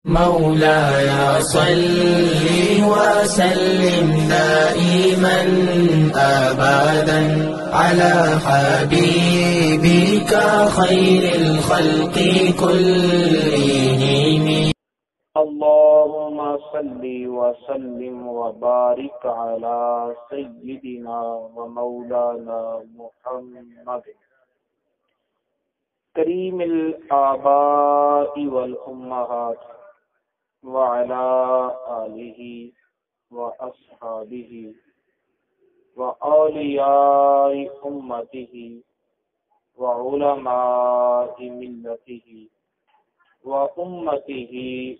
مولاي صل وسلم دائما أبدا على حبيبك خير الخلق كلهم. اللهم صل وسلم وبارك على سيدنا ومولانا محمد کریم الآباء والأمہات وعلى آلہ وأصحابہ وأولیاء أمته وعلماء ملته وأمته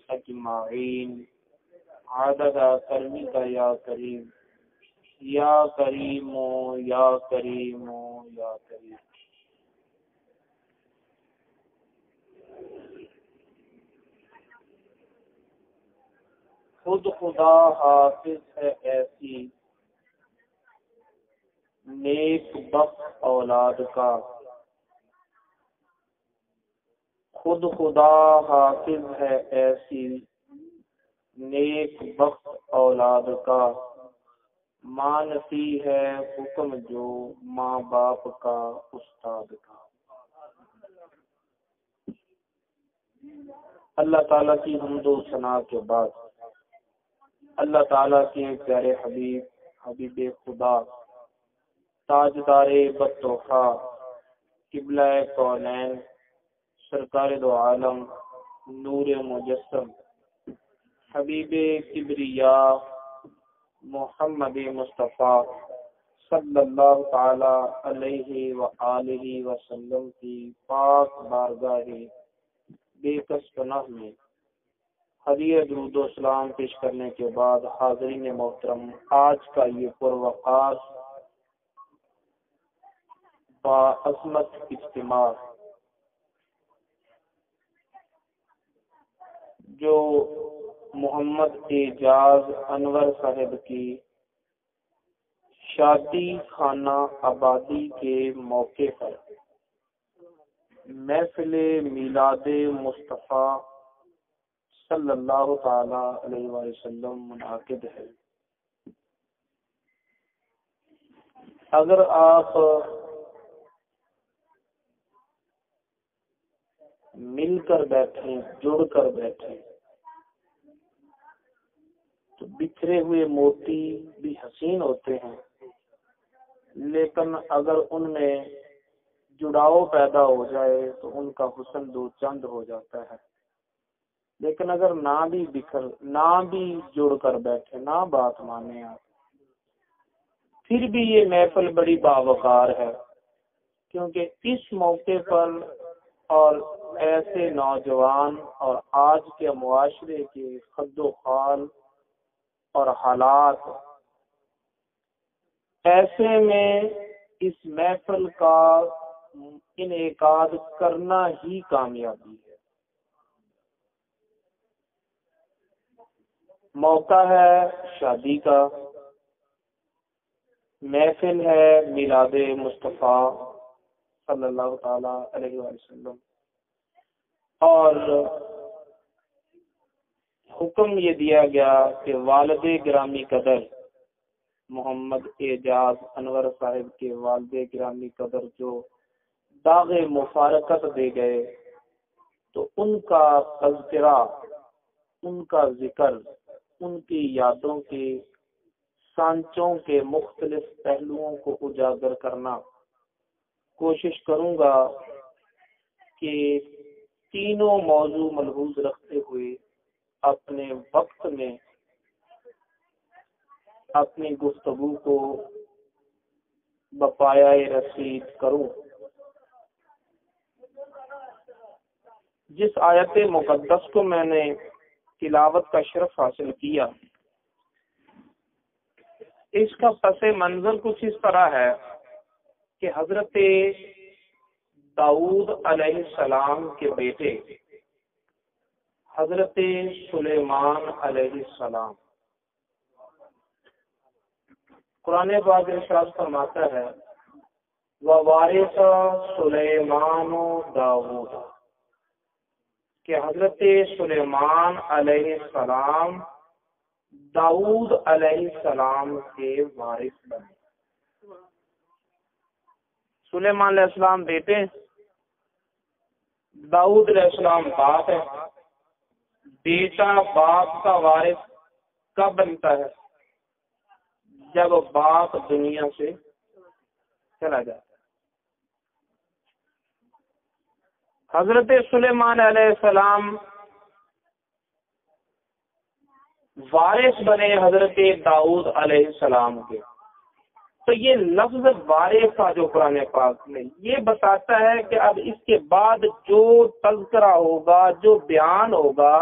أجمعين عدد کرمک یا کریم یا کریم یا کریم یا کریم. خود خدا حافظ ہے ایسی نیک بخت اولاد کا، خود خدا حافظ ہے ایسی نیک بخت اولاد کا، مانتی ہے حکم جو ماں باپ کا استاد کا. اللہ تعالیٰ کی حمد و ثنا کے بعد اللہ تعالیٰ کے پیارے حبیب خدا تاجدار بطوفہ قبلہ کونین سرکار دو عالم نور مجسم حبیب کبریا محمد مصطفیٰ صلی اللہ تعالی علیہ وآلہ وسلم کی پاک بارگاہ بے کس پناہ میں ہدیہ درود و سلام پیش کرنے کے بعد حاضرین محترم، آج کا یہ پروقار باعظمت اجتماع جو محمد اعجاز انور صاحب کی شادی خانہ آبادی کے موقع پر محفل میلاد مصطفیٰ صلی اللہ تعالی علیہ وآلہ وسلم منعقد ہے. اگر آپ مل کر بیٹھیں، جڑ کر بیٹھیں تو بکھرے ہوئے موتی بھی حسین ہوتے ہیں، لیکن اگر ان میں جڑاؤ پیدا ہو جائے تو ان کا حسن دو چند ہو جاتا ہے. لیکن اگر نہ بھی جڑ کر بیٹھے، نہ بات مانے آپ، پھر بھی یہ محفل بڑی باوقار ہے، کیونکہ اس موقع پر اور ایسے نوجوان اور آج کے معاشرے کے خد و خال اور حالات، ایسے میں اس محفل کا انعقاد کرنا ہی کامیابی ہے. موقع ہے شادی کا، محفل ہے میلاد مصطفیٰ صلی اللہ تعالی علیہ وآلہ وسلم، اور حکم یہ دیا گیا کہ والد گرامی قدر محمد اعجاز انور صاحب کے والد گرامی قدر جو داغ مفارقت دے گئے، تو ان کا تذکرہ، ان کا ذکر، ان کی یادوں کے سانچوں کے مختلف پہلوؤں کو اجاگر کرنا کوشش کروں گا کہ تینوں موضوع ملحوظ رکھتے ہوئے اپنے وقت میں اپنی گفتگو کو بپایہ رسید کروں. جس آیت مقدس کو میں نے تلاوت کا شرف حاصل کیا، اس کا پس منظر کچھ اس طرح ہے کہ حضرت داؤد علیہ السلام کے بیٹے حضرت سلیمان علیہ السلام، قرآن پاک ارشاد فرماتا ہے وَوَارِثَ سُلَيْمَانُ دَاوُودَ، کہ حضرت سلیمان علیہ السلام داؤد علیہ السلام کے وارث بنے. سلیمان علیہ السلام بیٹے، داؤد علیہ السلام باپ ہے. بیٹا باپ کا وارث کب بنتا ہے؟ جب باپ دنیا سے چلا جاتا ہے. حضرت سلیمان علیہ السلام وارث بنے حضرت داؤد علیہ السلام کے. تو یہ لفظ وارث کا جو قرآن پاک میں یہ بتاتا ہے کہ اب اس کے بعد جو تذکرہ ہوگا، جو بیان ہوگا،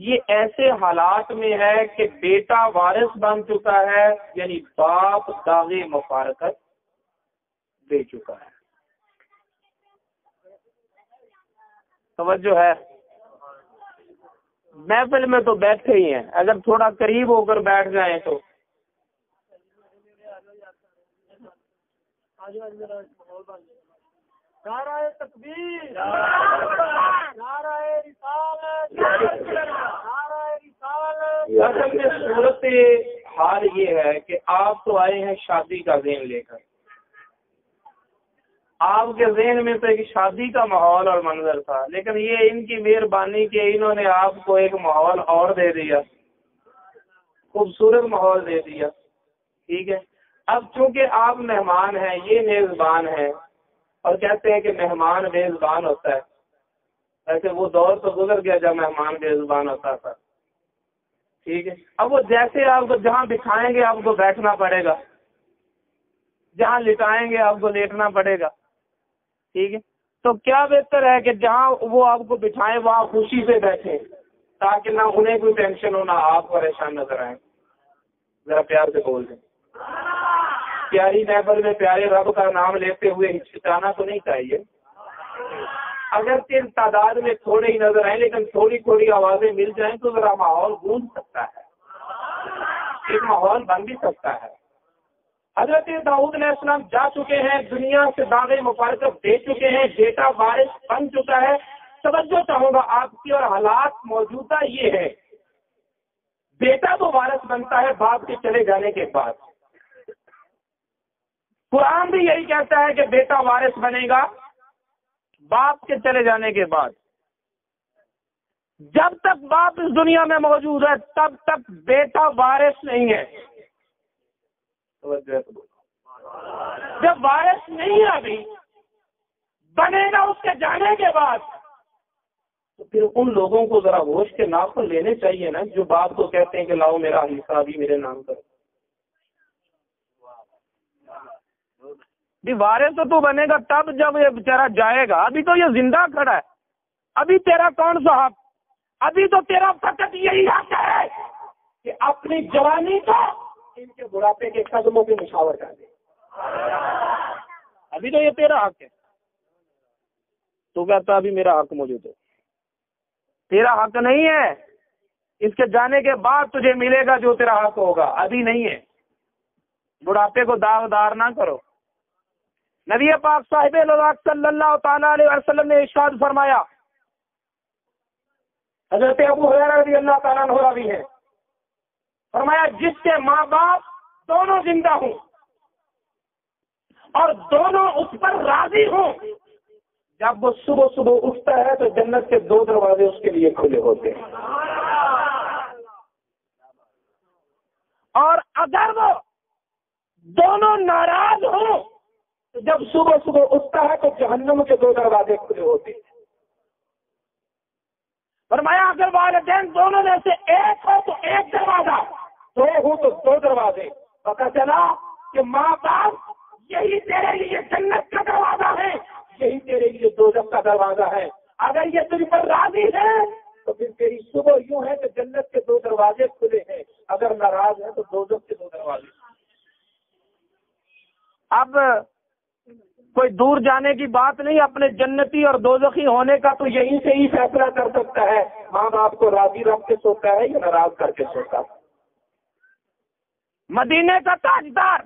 یہ ایسے حالات میں ہے کہ بیٹا وارث بن چکا ہے، یعنی باپ داغ مفارقت دے چکا ہے. توجہ ہے؟ محفل میں تو بیٹھے ہی ہیں، اگر تھوڑا قریب ہو کر بیٹھ جائیں تو نعرہ تکبیر، نعرہ رسالت، نعرہ رسالت. اصل میں صورت حال یہ ہے کہ آپ تو آئے ہیں شادی کا ذہن لے کر. آپ کے ذہن میں تو ایک شادی کا ماحول اور منظر تھا، لیکن یہ ان کی مہربانی کہ انہوں نے آپ کو ایک ماحول اور دے دیا، خوبصورت ماحول دے دیا. ٹھیک ہے، اب چونکہ آپ مہمان ہیں، یہ میزبان ہیں، اور کہتے ہیں کہ مہمان میزبان ہوتا ہے. ایسے وہ دور تو گزر گیا جب مہمان میزبان ہوتا تھا. ٹھیک ہے، اب وہ جیسے آپ کو جہاں بٹھائیں گے آپ کو بیٹھنا پڑے گا، جہاں لٹائیں گے آپ کو لیٹنا پڑے گا. ٹھیک ہے، تو کیا بہتر ہے کہ جہاں وہ آپ کو بٹھائیں وہاں خوشی سے بیٹھیں، تاکہ نہ انہیں کوئی ٹینشن ہو نہ آپ پریشان نظر آئیں. ذرا پیار سے بول دیں. پیاری محفل میں پیارے رب کا نام لیتے ہوئے ہچکچانا تو نہیں چاہیے. اگر تین تعداد میں تھوڑے ہی نظر آئیں لیکن تھوڑی تھوڑی آوازیں مل جائیں تو ذرا ماحول گونج سکتا ہے، ایک ماحول بن بھی سکتا ہے. حضرت داؤد علیہ السلام جا چکے ہیں، دنیا سے داغ مفارقت دے چکے ہیں، بیٹا وارث بن چکا ہے. توجہ چاہوں گا آپ کی، اور حالات موجودہ یہ ہے، بیٹا تو وارث بنتا ہے باپ کے چلے جانے کے بعد. قرآن بھی یہی کہتا ہے کہ بیٹا وارث بنے گا باپ کے چلے جانے کے بعد. جب تک باپ اس دنیا میں موجود ہے تب تک بیٹا وارث نہیں ہے. جب وارث نہیں ہے ابھی، بنے گا اس کے جانے کے بعد، تو پھر ان لوگوں کو ذرا ہوش کے ناخن لینے چاہیے نا جو باپ کو کہتے ہیں کہ لاؤ میرا حصہ بھی میرے نام کرو. جی وارث تو بنے گا تب جب یہ بیچارہ جائے گا. ابھی تو یہ زندہ کھڑا ہے، ابھی تیرا کون سا حق؟ ابھی تو تیرا فقط یہی حق ہے کہ اپنی جوانی کو ان کے بڑھاپے کے قدموں پہ نشاور کر دے. ابھی تو یہ تیرا حق ہے. تو کہتا ابھی میرا حق موجود ہے. تیرا حق نہیں ہے، اس کے جانے کے بعد تجھے ملے گا جو تیرا حق ہوگا، ابھی نہیں ہے. بڑھاپے کو داغدار نہ کرو. نبی پاک صاحب صلی اللہ تعالیٰ علیہ وسلم نے ارشاد فرمایا، حضرت ابو ہریرہ رضی اللہ تعالیٰ عنہ راوی ہے، فرمایا جس کے ماں باپ دونوں زندہ ہوں اور دونوں اس پر راضی ہوں، جب وہ صبح صبح اٹھتا ہے تو جنت کے 2 دروازے اس کے لیے کھلے ہوتے ہیں. اور اگر وہ دونوں ناراض ہوں تو جب صبح صبح اٹھتا ہے تو جہنم کے 2 دروازے کھلے ہوتے ہیں. فرمایا اگر والدین دونوں میں سے ایک ہو تو 1 دروازہ، 2 ہو تو 2 دروازے. پتہ چلا کہ ماں باپ یہی تیرے لیے جنت کا دروازہ ہے، یہی تیرے لیے دوزخ کا دروازہ ہے. اگر یہ تجھ پر راضی ہے تو پھر تیری صبح یوں ہے کہ جنت کے 2 دروازے کھلے ہیں، اگر ناراض ہے تو دوزخ کے 2 دروازے. اب کوئی دور جانے کی بات نہیں، اپنے جنتی اور دوزخی ہونے کا تو یہیں سے ہی فیصلہ کر سکتا ہے. ماں باپ کو راضی رکھ کے سوتا ہے یا ناراض کر کے سوتا ہے. مدینے کا تاجدار،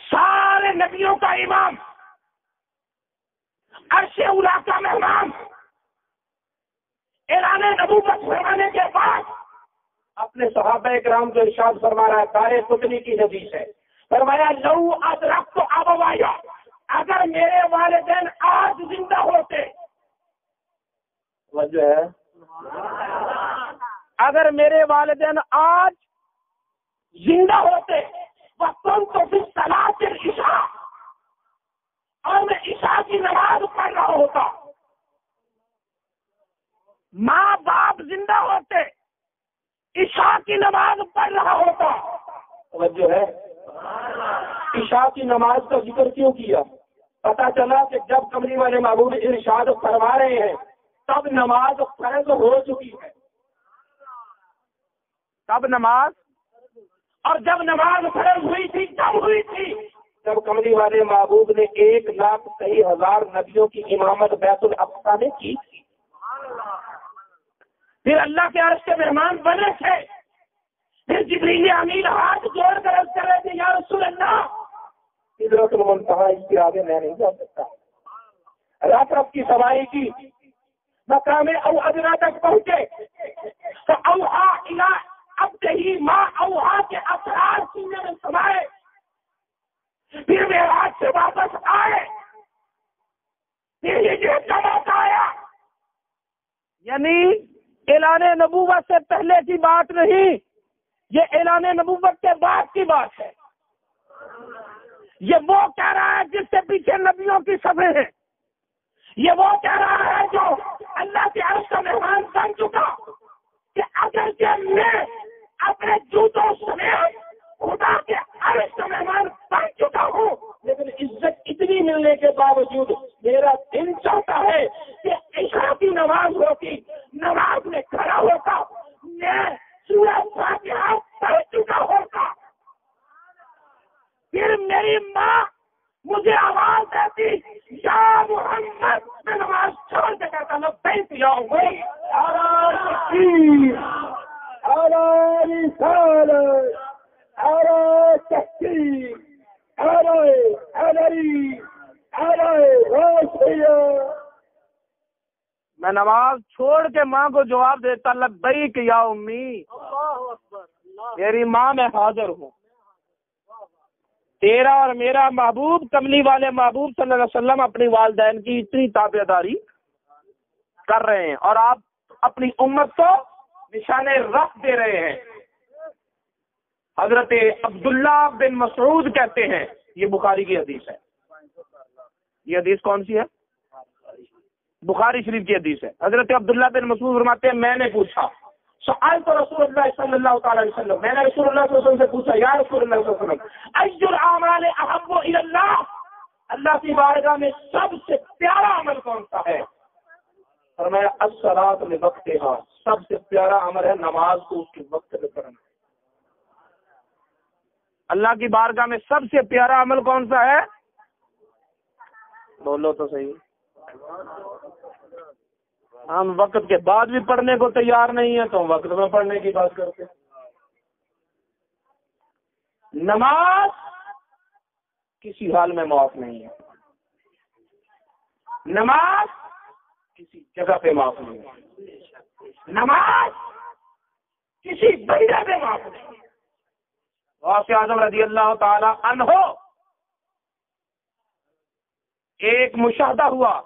سارے نبیوں کا امام، عرش اولیٰ کا مہمان، اعلان نبوت فرمانے کے بعد اپنے صحابہ کرام کو ارشاد فرما رہا ہے، دار قطنی کی حدیث ہے، فرمایا لو ادرکت ابوایا، اگر میرے والدین آج زندہ ہوتے، وجہ ہے اگر میرے والدین آج زندہ ہوتے وقت تو پھر صلاۃ العشاء، اور میں عشاء کی نماز پڑھ رہا ہوتا، ماں باپ زندہ ہوتے عشاء کی نماز پڑھ رہا ہوتا، توجہ ہے، عشاء کی نماز کا ذکر کیوں کیا؟ پتا چلا کہ جب کملی والے محبوب ارشاد فرما رہے ہیں تب نماز فرض ہو چکی ہے، تب نماز، اور جب نماز فرض ہوئی تھی کب ہوئی تھی؟ جب کملی والے محبوب نے 1,23,000 نبیوں کی امامت بیت الاقصی نے کی تھی، پھر اللہ کے عرش کے مہمان بنے تھے، پھر جبریل امین ہاتھ جوڑ کر عرض کر رہے تھے یا رسول اللہ سدرۃ المنتہی اس کے آگے میں نہیں جا سکتا، رات کی سواری کی، مقام او ادنا تک پہنچے تو اوحا الی عبدہ ما اوحا کے اسرار سینے میں سمائے، پھر معراج سے واپس آئے، پھر ہجرت کا موقع آیا، یعنی اعلان نبوت سے پہلے کی بات نہیں، یہ اعلان نبوت کے بعد کی بات ہے۔ یہ وہ کہہ رہا ہے جس سے پیچھے نبیوں کی صفیں ہیں، یہ وہ کہہ رہا ہے جو اللہ کے عرش کا مہمان بن چکا کہ اگر کہ میں اپنے جوتوں سمیت خدا کے عرش کا مہمان بن چکا ہوں، لیکن عزت اتنی ملنے کے باوجود میرا دل چاہتا ہے کہ عشاء کی نماز ہوتی، نماز میں کھڑا ہوتا، میں سورہ فاتحہ پڑھ چکا ہوتا، پھر میری ماں مجھے آواز دیتی یا محمد، میں نماز چھوڑ کے کہتا لبیک یا عمر، میں نماز چھوڑ کے ماں کو جواب دیتا لبیک یا امی، میری ماں میں حاضر ہوں۔ تیرا اور میرا محبوب کملی والے محبوب صلی اللہ علیہ وسلم اپنی والدین کی اتنی تابع داری کر رہے ہیں، اور آپ اپنی امت کو نشان رخ دے رہے ہیں۔ حضرت عبداللہ بن مسعود کہتے ہیں، یہ بخاری کی حدیث ہے، یہ حدیث کون سی ہے؟ بخاری شریف کی حدیث ہے۔ حضرت عبداللہ بن مسعود فرماتے ہیں میں نے پوچھا سألت رسول اللہ صلی اللہ تعالی علیہ وسلم، میں نے رسول اللہ صلی اللہ علیہ وسلم سے پوچھا یا رسول اللہ صلی اللہ علیہ وسلم ای الاعمال احب الی اللہ، اللہ کی بارگاہ میں سب سے پیارا عمل کون سا ہے؟ فرمایا الصلاۃ لوقتہا، سب سے پیارا عمل ہے نماز کو اس کے وقت میں پڑھنا۔ اللہ کی بارگاہ میں سب سے پیارا عمل کون سا ہے؟ بولو تو صحیح۔ ہم وقت کے بعد بھی پڑھنے کو تیار نہیں ہے تو ہم وقت میں پڑھنے کی بات کرتے ہیں۔ نماز کسی حال میں معاف نہیں ہے، نماز کسی جگہ پہ معاف نہیں ہے، نماز کسی بندے پہ معاف نہیں ہے۔ غوث اعظم رضی اللہ تعالی عنہ ایک مشاہدہ ہوا،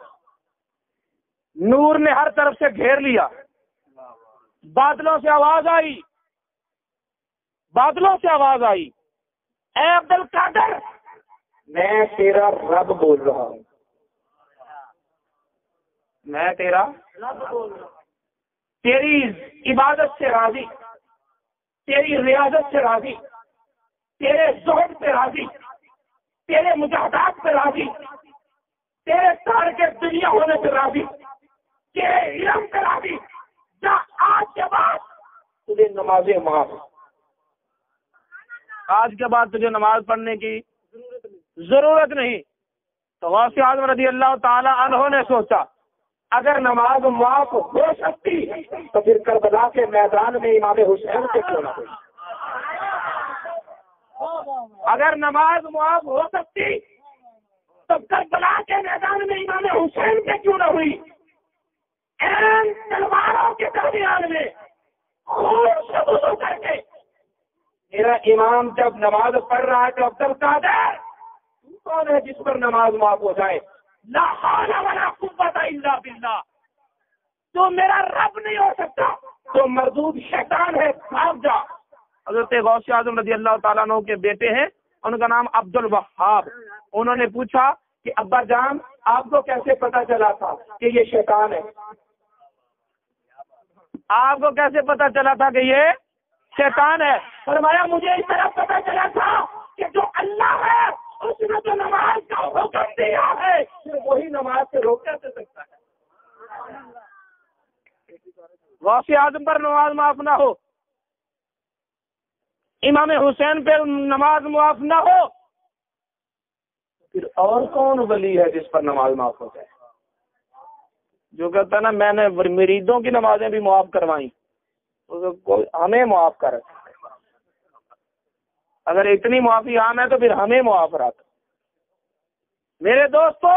نور نے ہر طرف سے گھیر لیا، بادلوں سے آواز آئی، بادلوں سے آواز آئی اے عبد القادر میں تیرا رب بول رہا ہوں، میں تیرا رب بول رہا ہوں، تیری عبادت سے راضی، تیری ریاضت سے راضی، تیرے زہد پہ راضی، تیرے مجاہدات پہ راضی، تیرے تارک دنیا ہونے سے راضی، تیرے علم پہ راضی، جا آج کے بعد تجھے نمازیں معاف، آج کے بعد تجھے نماز پڑھنے کی ضرورت نہیں۔ تو غوث اعظم رضی اللہ تعالی عنہ نے سوچا اگر نماز معاف ہو سکتی تو پھر کربلا کے میدان میں امام حسین سے کیوں نہ ہوئی، اگر نماز معاف ہو سکتی تو کربلا کے میدان میں امام حسین سے کیوں نہ ہوئی۔ تلواروں کے درمیان میں خون سے وضو کر کے میرا امام جب نماز پڑھ رہا ہے تو عبد القادر کون ہے جس پر نماز معاف ہو جائے؟ لا حول ولا قوت الا باللہ. تو میرا رب نہیں ہو سکتا تو مردود شیطان ہے، بھاگ جا. حضرت غوث اعظم رضی اللہ تعالیٰ عنہ کے بیٹے ہیں، ان کا نام عبد الوہاب. انہوں نے پوچھا کہ ابا جان آپ کو کیسے پتا چلا تھا کہ یہ شیطان ہے؟ آپ کو کیسے پتا چلا تھا کہ یہ شیطان ہے؟ فرمایا مجھے اس طرح پتا چلا تھا کہ جو اللہ ہے اس نے جو نماز کا حکم دیا ہے وہی نماز سے روک کیسے سکتا ہے؟ غوث اعظم پر نماز معاف نہ ہو، امام حسین پہ نماز معاف نہ ہو، پھر اور کون ولی ہے جس پر نماز معاف ہو جائے؟ جو کہتا ہے نا میں نے مریدوں کی نمازیں بھی معاف کروائیں، ہمیں معاف کر. اگر اتنی معافی عام ہے تو پھر ہمیں معاف رکھ. میرے دوستو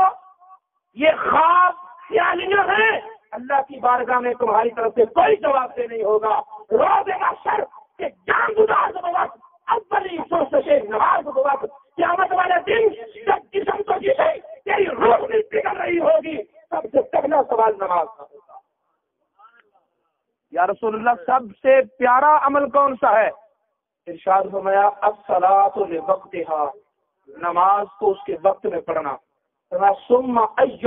یہ خواب خیالیاں ہیں، اللہ کی بارگاہ میں تمہاری طرف سے کوئی جواب دہ نہیں ہوگا. روز محشر کے جان گزار وقت اولی سے نماز وقت قیامت والے دن جب جسم تو جسے تیری روح نہیں پگھل رہی ہوگی سب سے پہلا سوال نماز کا ہوگا. یا رسول اللہ سب سے پیارا عمل کون سا ہے؟ ارشاد فرمایا الصلاۃ لوقتها، نماز کو اس کے وقت میں پڑھنا. فرمایا ثم ایل،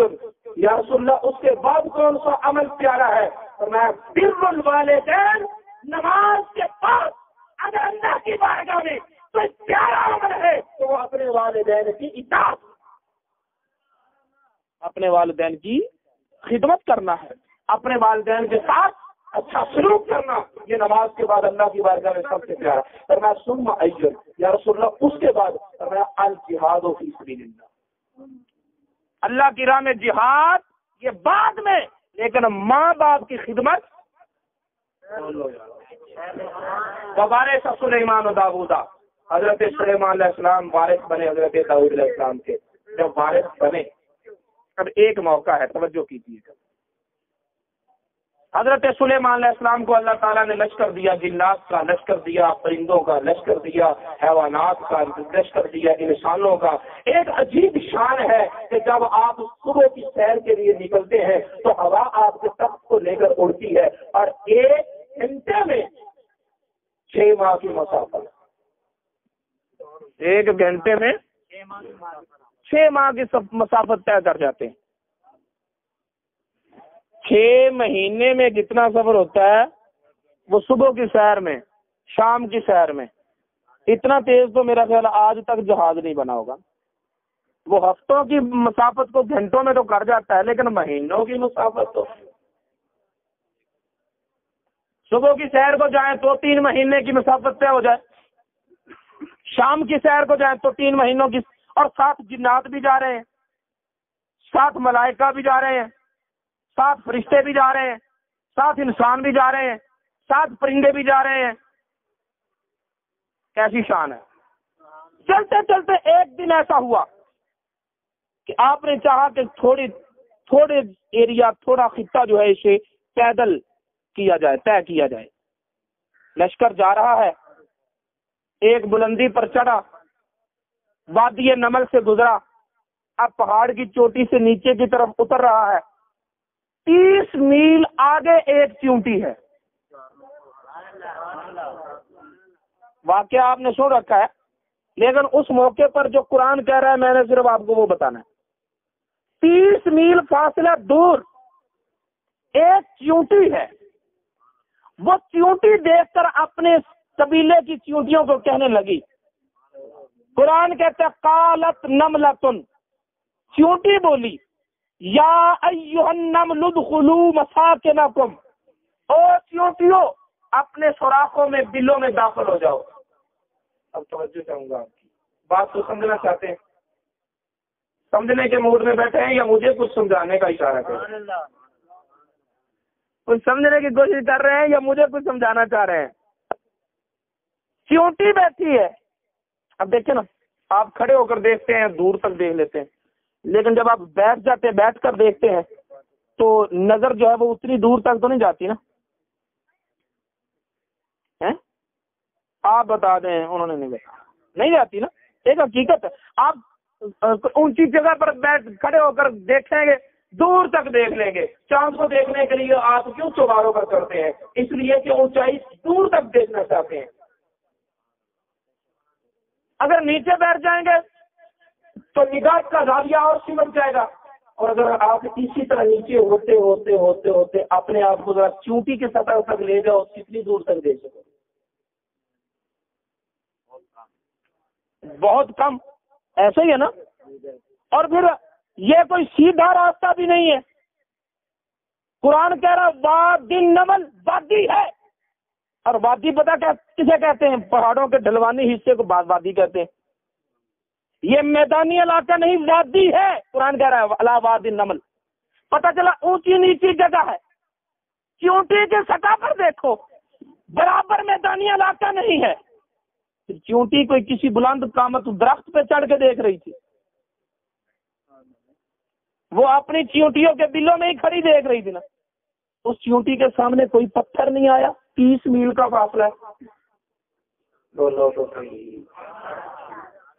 یا رسول اللہ اس کے بعد کون سا عمل پیارا ہے؟ فرمایا بر الوالدین، نماز کے بعد اگر اللہ کی بارگاہ میں کوئی پیارا عمل ہے تو وہ اپنے والدین کی اطاعت، اپنے والدین کی خدمت کرنا ہے، اپنے والدین کے ساتھ اچھا سلوک کرنا. یہ نماز کے بعد اللہ کی بارگاہ میں سب سے پیارا. فرمایا ثم ایل، یا رسول اللہ اس کے بعد فرمایا الجہاد فی سبیل اللہ، اللہ کی راہ میں جہاد یہ بعد میں، لیکن ماں باپ کی خدمت. وبارث سلیمان و داؤدا، حضرت سلیمان علیہ السلام وارث بنے حضرت داؤد علیہ السلام کے. جب وارث بنے اب ایک موقع ہے، توجہ کیجیے. حضرت سلیمان علیہ السلام کو اللہ تعالیٰ نے لشکر دیا، جنات کا لشکر دیا، پرندوں کا لشکر دیا، حیوانات کا لشکر دیا، انسانوں کا. ایک عجیب شان ہے کہ جب آپ صبح کی سیر کے لیے نکلتے ہیں تو ہوا آپ کے تخت کو لے کر اڑتی ہے اور ایک گھنٹے میں 6 ماہ کی مسافت، ایک گھنٹے میں 6 ماہ کی مسافت طے کر جاتے ہیں. 6 مہینے میں جتنا سفر ہوتا ہے وہ صبح کی سیر میں، شام کی سیر میں. اتنا تیز تو میرا خیال آج تک جہاز نہیں بنا ہوگا. وہ ہفتوں کی مسافت کو گھنٹوں میں تو کر جاتا ہے، لیکن مہینوں کی مسافت تو صبح کی سیر کو جائیں تو 3 مہینے کی مسافت طے ہو جائے، شام کی سیر کو جائیں تو 3 مہینوں کی. اور ساتھ جنات بھی جا رہے ہیں، ساتھ ملائکہ بھی جا رہے ہیں، ساتھ فرشتے بھی جا رہے ہیں، ساتھ انسان بھی جا رہے ہیں، ساتھ پرندے بھی جا رہے ہیں. کیسی شان ہے. چلتے چلتے ایک دن ایسا ہوا کہ آپ نے چاہا کہ تھوڑے ایریا، تھوڑا خطہ جو ہے اسے پیدل کیا جائے، طے کیا جائے. لشکر جا رہا ہے، ایک بلندی پر چڑھا، وادی نمل سے گزرا، اب پہاڑ کی چوٹی سے نیچے کی طرف اتر رہا ہے. 30 میل آگے ایک چیونٹی ہے. واقعہ آپ نے سن رکھا ہے، لیکن اس موقع پر جو قرآن کہہ رہا ہے میں نے صرف آپ کو وہ بتانا ہے. 30 میل فاصلہ دور ایک چیونٹی ہے. وہ چیونٹی دیکھ کر اپنے قبیلے کی چیونٹیوں کو کہنے لگی. قرآن کہتا ہے قالت نملۃ، چیونٹی بولی یا ایھا النمل ادخلوا مساکنکم، او چیونٹیوں اپنے سوراخوں میں، بلوں میں داخل ہو جاؤ. اب توجہ چاہوں گا، آپ کی بات کو سمجھنا چاہتے ہیں؟ سمجھنے کے موڈ میں بیٹھے ہیں یا مجھے کچھ سمجھانے کا اشارہ کریں؟ کچھ سمجھنے کی کوشش کر رہے ہیں یا مجھے کچھ سمجھانا چاہ رہے ہیں؟ چیونٹی بیٹھی ہے. اب دیکھیں نا، آپ کھڑے ہو کر دیکھتے ہیں، دور تک دیکھ لیتے ہیں، لیکن جب آپ بیٹھ جاتے ہیں، بیٹھ کر دیکھتے ہیں تو نظر جو ہے وہ اتنی دور تک تو نہیں جاتی نا. آپ بتا دیں. انہوں نے نہیں بتایا. نہیں جاتی نا. ایک حقیقت ہے. آپ اونچی جگہ پر بیٹھ کھڑے ہو کر دیکھیں گے, دور تک دیکھ لیں گے. چاند کو دیکھنے کے لیے آپ کیوں چوباروں پر چڑھتے ہیں؟ اس لیے کہ اونچائی دور تک دیکھنا چاہتے ہیں. اگر نیچے بیٹھ جائیں گے تو نگاہ کا زاویہ اور سمٹ جائے گا. اور اگر آپ اسی طرح نیچے ہوتے ہوتے ہوتے ہوتے اپنے آپ کو ذرا چونٹی کے سطح تک لے جاؤ, کتنی دور تک دیکھ سکو؟ بہت کم. ایسا ہی ہے نا. اور پھر یہ کوئی سیدھا راستہ بھی نہیں ہے. قرآن کہہ رہا وادی النمل, وادی ہے. اور وادی پتہ کسے کہتے ہیں؟ پہاڑوں کے ڈھلوانی حصے کو وادی کہتے ہیں. یہ میدانی علاقہ نہیں, وادی ہے. قرآن کہہ رہا ہے الا وادی النمل. پتہ چلا اونچی نیچی جگہ ہے. چونٹی کے سطح پر دیکھو, برابر میدانی علاقہ نہیں ہے. چونٹی کوئی کسی بلند قامت درخت پہ چڑھ کے دیکھ رہی تھی, وہ اپنی چونٹیوں کے بلوں میں ہی کھڑی دیکھ رہی تھی نا. اس چونٹی کے سامنے کوئی پتھر نہیں آیا. 30 میل کا فاصلہ ہے.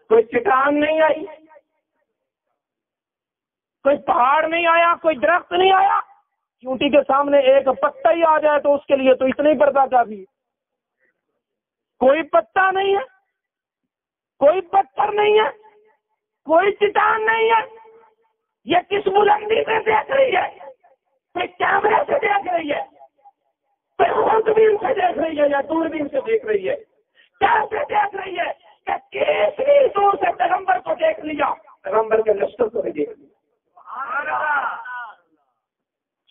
کوئی چٹان نہیں آئی, کوئی پہاڑ نہیں آیا, کوئی درخت نہیں آیا. چونٹی کے سامنے ایک پتا ہی آ جائے تو اس کے لیے تو اتنا ہی پردہ کافی ہے. کوئی پتا نہیں ہے, کوئی پتھر نہیں ہے, کوئی چٹان نہیں ہے. یہ کس بلندی سے دیکھ رہی ہے؟ کوئی کیمرے سے دیکھ رہی ہے, کوئی خوردبین سے دیکھ رہی ہے یا دوربین سے دیکھ رہی ہے؟ کیسے دیکھ رہی ہے کہ کتنی دور سے پیغمبر کو دیکھ لیا, پیغمبر کے لشکر کو بھی دیکھ لیا.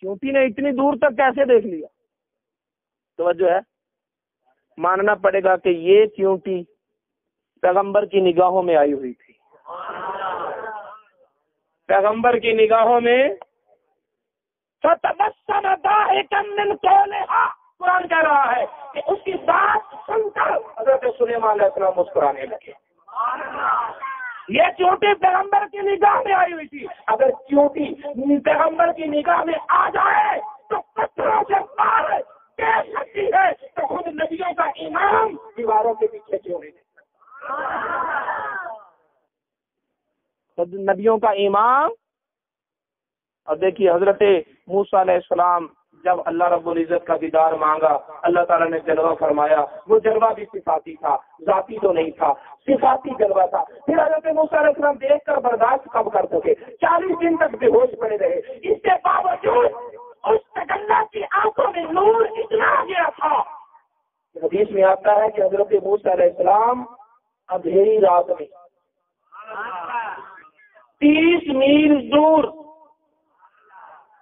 چونٹی نے اتنی دور تک کیسے دیکھ لیا؟ توجہ ہے. ماننا پڑے گا کہ یہ چونٹی پیغمبر کی نگاہوں میں آئی ہوئی تھی. پیغمبر کی نگاہوں میں فتبسم ضاحکا من قولها. قرآن کہہ رہا ہے کہ اس کی بات سن کر حضرت سلیمان علیہ السلام مسکرانے لگے. یہ چونٹی پیغمبر کی نگاہ میں آئی ہوئی تھی. اگر چونٹی پیغمبر کی نگاہ میں آ جائے تو پتھروں سے پار دیکھ سکتی ہے, تو خود نبیوں کا امام دیواروں کے پیچھے کیوں نہیں؟ خود نبیوں کا امام. اور دیکھیے حضرت موسیٰ علیہ السلام جب اللہ رب العزت کا دیدار مانگا, اللہ تعالیٰ نے جلوہ فرمایا. وہ جلوہ بھی صفاتی تھا, ذاتی تو نہیں تھا, صفاتی جلوہ تھا. پھر حضرت موسیٰ علیہ السلام دیکھ کر برداشت کب کر سکے؟ 40 دن تک بے ہوش پڑے رہے. اس کے باوجود اس تجلی کی آنکھوں میں نور اتنا آ گیا تھا. حدیث میں آتا ہے کہ حضرت موسیٰ علیہ السلام اندھیری رات میں 30 میل دور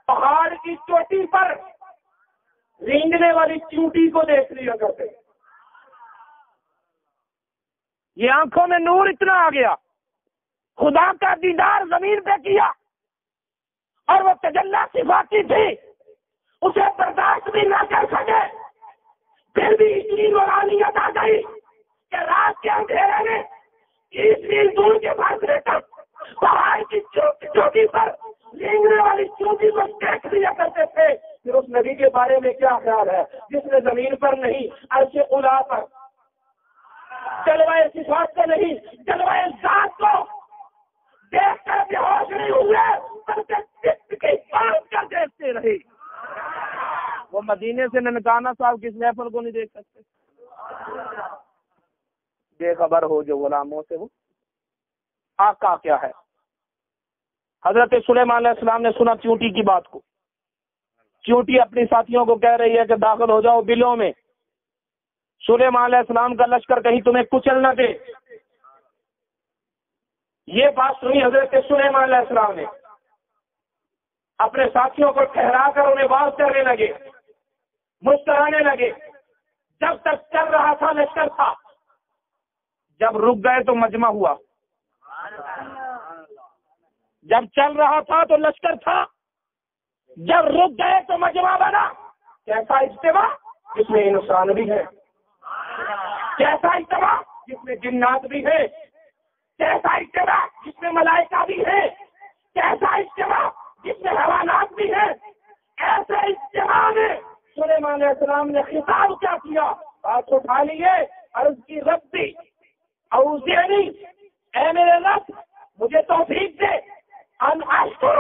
پہاڑ کی چوٹی پر رینگنے والی چونٹی کو دیکھ لیا کرتے. یہ آنکھوں میں نور اتنا آ گیا, خدا کا دیدار زمین پہ کیا, اور وہ تجلی صفاتی تھی, اسے برداشت بھی نہ کر سکے. پھر بھی اتنی نورانیت آ گئی کہ رات کے اندھیرے میں 30 میل دور کے فاصلے تک پہاڑ کی چوٹی پر رینگنے والی چونٹی کو دیکھ لیا کرتے تھے. پھر اس نبی کے بارے میں کیا خیال ہے جس نے زمین پر نہیں, عرش اولیٰ پر جلوہ صفات کو نہیں, جلوہ ذات کو دیکھ کر بے ہوش نہیں ہوئے, بلکہ جسم کی بات کر دیکھتے رہے. وہ مدینے سے ننکانہ صاحب کس محفل کو نہیں دیکھ سکتے؟ بے خبر ہو جو غلاموں سے, وہ آقا کیا ہے. حضرت سلیمان علیہ السلام نے سنا چونٹی کی بات کو. چونٹی اپنی ساتھیوں کو کہہ رہی ہے کہ داخل ہو جاؤ بلوں میں, سلیمان علیہ السلام کا لشکر کہیں تمہیں کچل نہ دے. یہ بات سنی حضرت سلیمان علیہ السلام نے, اپنے ساتھیوں کو ٹھہرا کر انہیں واز کرنے لگے, مسکرانے لگے. جب تک چل رہا تھا لشکر تھا, جب رک گئے تو مجمع ہوا. جب چل رہا تھا تو لشکر تھا, جب رک گئے تو مجمع بنا. کیسا اجتماع جس میں انسان بھی ہے, کیسا اجتماع جس میں جنات بھی ہے, کیسا اجتماع جس میں ملائکہ بھی ہے, کیسا اجتماع جس میں حیوانات بھی ہے, ایسے اجتماع میں سلیمان علیہ السلام نے خطاب کیا کیا؟ ہاتھ اٹھا لیے، عرض کی ربی اوزعنی، اے میرے رب مجھے توفیق دے ان اشکر،